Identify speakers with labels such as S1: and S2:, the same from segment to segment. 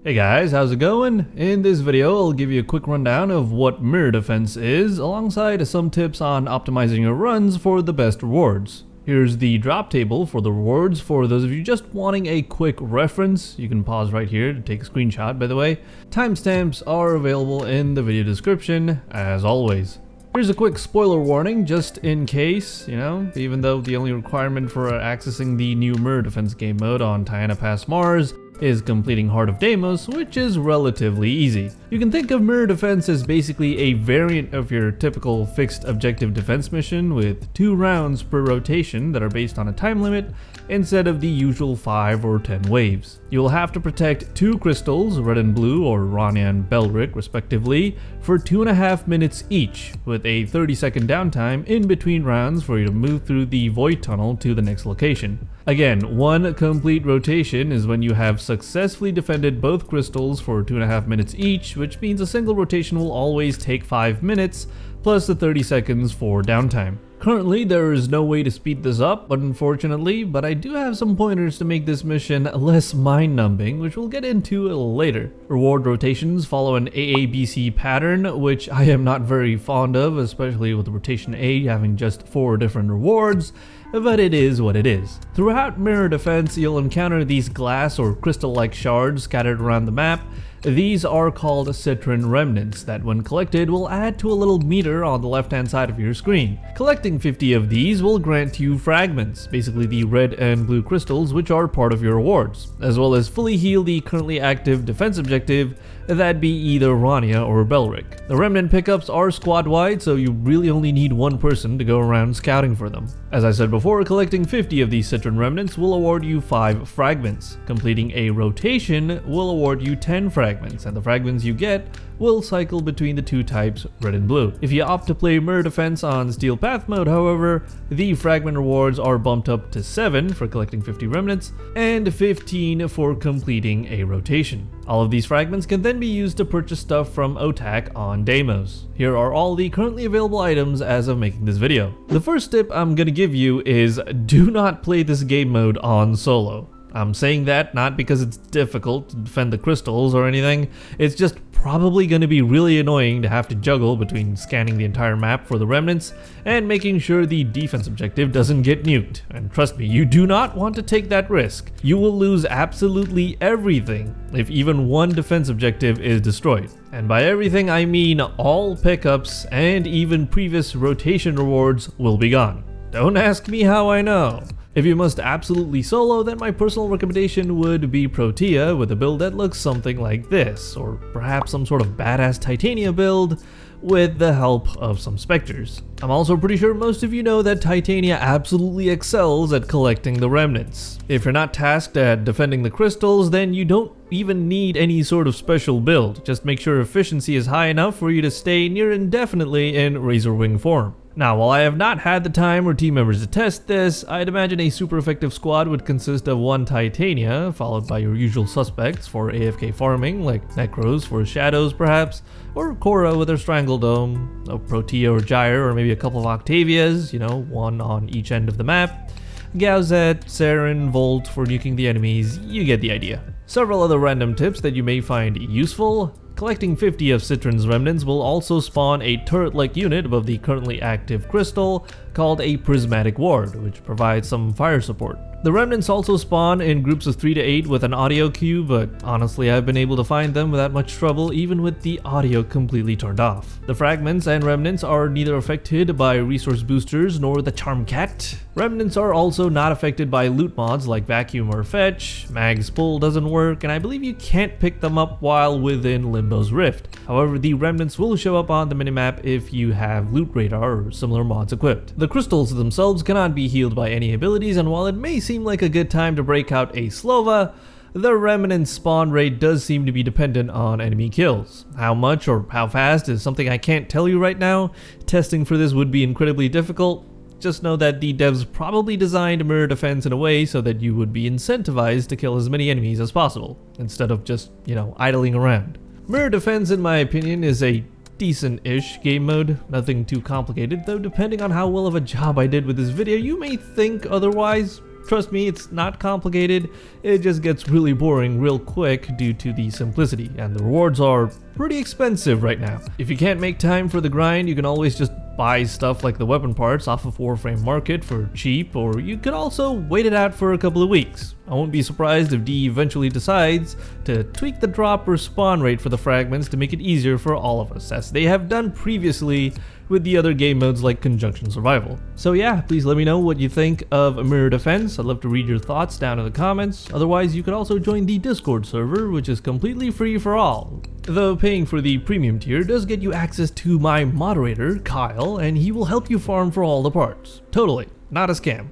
S1: Hey guys, how's it going? In this video, I'll give you a quick rundown of what mirror defense is, alongside some tips on optimizing your runs for the best rewards. Here's the drop table for the rewards for those of you just wanting a quick reference. You can pause right here to take a screenshot, by the way. Timestamps are available in the video description, as always. Here's a quick spoiler warning, just in case, even though the only requirement for accessing the new mirror defense game mode on Tiana Pass Mars is completing Heart of Deimos, which is relatively easy. You can think of mirror defense as basically a variant of your typical fixed objective defense mission with 2 rounds per rotation that are based on a time limit instead of the usual 5 or 10 waves. You will have to protect 2 crystals, red and blue or Rania and Belric respectively, for 2.5 minutes each, with a 30-second downtime in between rounds for you to move through the void tunnel to the next location. Again, 1 complete rotation is when you have successfully defended both crystals for 2.5 minutes each, which means a single rotation will always take 5 minutes, plus the 30 seconds for downtime. Currently, there is no way to speed this up, unfortunately, but I do have some pointers to make this mission less mind-numbing, which we'll get into a little later. Reward rotations follow an AABC pattern, which I am not very fond of, especially with rotation A having just 4 different rewards, but it is what it is. Throughout mirror defense, you'll encounter these glass or crystal-like shards scattered around the map. These are called Citrine remnants that, when collected, will add to a little meter on the left-hand side of your screen. Collecting 50 of these will grant you fragments, basically the red and blue crystals which are part of your rewards, as well as fully heal the currently active defense objective, that'd be either Rania or Belric. The remnant pickups are squad-wide, so you really only need 1 person to go around scouting for them. As I said before, collecting 50 of these Citrine remnants will award you 5 fragments. Completing a rotation will award you 10 fragments, and the fragments you get will cycle between the 2 types, red and blue. If you opt to play mirror defense on Steel Path mode, however, the fragment rewards are bumped up to 7 for collecting 50 remnants, and 15 for completing a rotation. All of these fragments can then be used to purchase stuff from OTAC on Deimos. Here are all the currently available items as of making this video. The first tip I'm gonna give you is do not play this game mode on solo. I'm saying that not because it's difficult to defend the crystals or anything, it's just probably going to be really annoying to have to juggle between scanning the entire map for the remnants and making sure the defense objective doesn't get nuked. And trust me, you do not want to take that risk. You will lose absolutely everything if even 1 defense objective is destroyed. And by everything I mean all pickups and even previous rotation rewards will be gone. Don't ask me how I know. If you must absolutely solo, then my personal recommendation would be Protea with a build that looks something like this, or perhaps some sort of badass Titania build with the help of some specters. I'm also pretty sure most of you know that Titania absolutely excels at collecting the remnants. If you're not tasked at defending the crystals, then you don't even need any sort of special build. Just make sure efficiency is high enough for you to stay near indefinitely in Razorwing form. Now, while I have not had the time or team members to test this, I'd imagine a super effective squad would consist of 1 Titania, followed by your usual suspects for AFK farming, like Necros for Shadows perhaps, or Korra with her Strangledome, a Protea or Gyre, or maybe a couple of Octavias, 1 on each end of the map, Gauzette, Saren, Volt for nuking the enemies, you get the idea. Several other random tips that you may find useful. Collecting 50 of Citrine's remnants will also spawn a turret-like unit above the currently active crystal called a prismatic ward, which provides some fire support. The remnants also spawn in groups of 3 to 8 with an audio queue, but honestly I've been able to find them without much trouble even with the audio completely turned off. The fragments and remnants are neither affected by resource boosters nor the charm cat. Remnants are also not affected by loot mods like vacuum or fetch, mag's pull doesn't work, and I believe you can't pick them up while within Limbo's Rift. However, the remnants will show up on the minimap if you have loot radar or similar mods equipped. The crystals themselves cannot be healed by any abilities, and while it may seem like a good time to break out a Slova, the remnant spawn rate does seem to be dependent on enemy kills. How much or how fast is something I can't tell you right now. Testing for this would be incredibly difficult. Just know that the devs probably designed mirror defense in a way so that you would be incentivized to kill as many enemies as possible, instead of just, idling around. Mirror defense, in my opinion, is a decent-ish game mode, nothing too complicated, though depending on how well of a job I did with this video, you may think otherwise. Trust me, it's not complicated, it just gets really boring real quick due to the simplicity, and the rewards are pretty expensive right now. If you can't make time for the grind, you can always just buy stuff like the weapon parts off of Warframe Market for cheap, or you could also wait it out for a couple of weeks. I won't be surprised if D eventually decides to tweak the drop or spawn rate for the fragments to make it easier for all of us, as they have done previously with the other game modes like Conjunction Survival. So yeah, please let me know what you think of a Mirror Defense. I'd love to read your thoughts down in the comments. Otherwise, you could also join the Discord server, which is completely free for all. Though paying for the premium tier does get you access to my moderator, Kyle, and he will help you farm for all the parts. Totally, not a scam.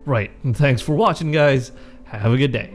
S1: Right, and thanks for watching, guys. Have a good day.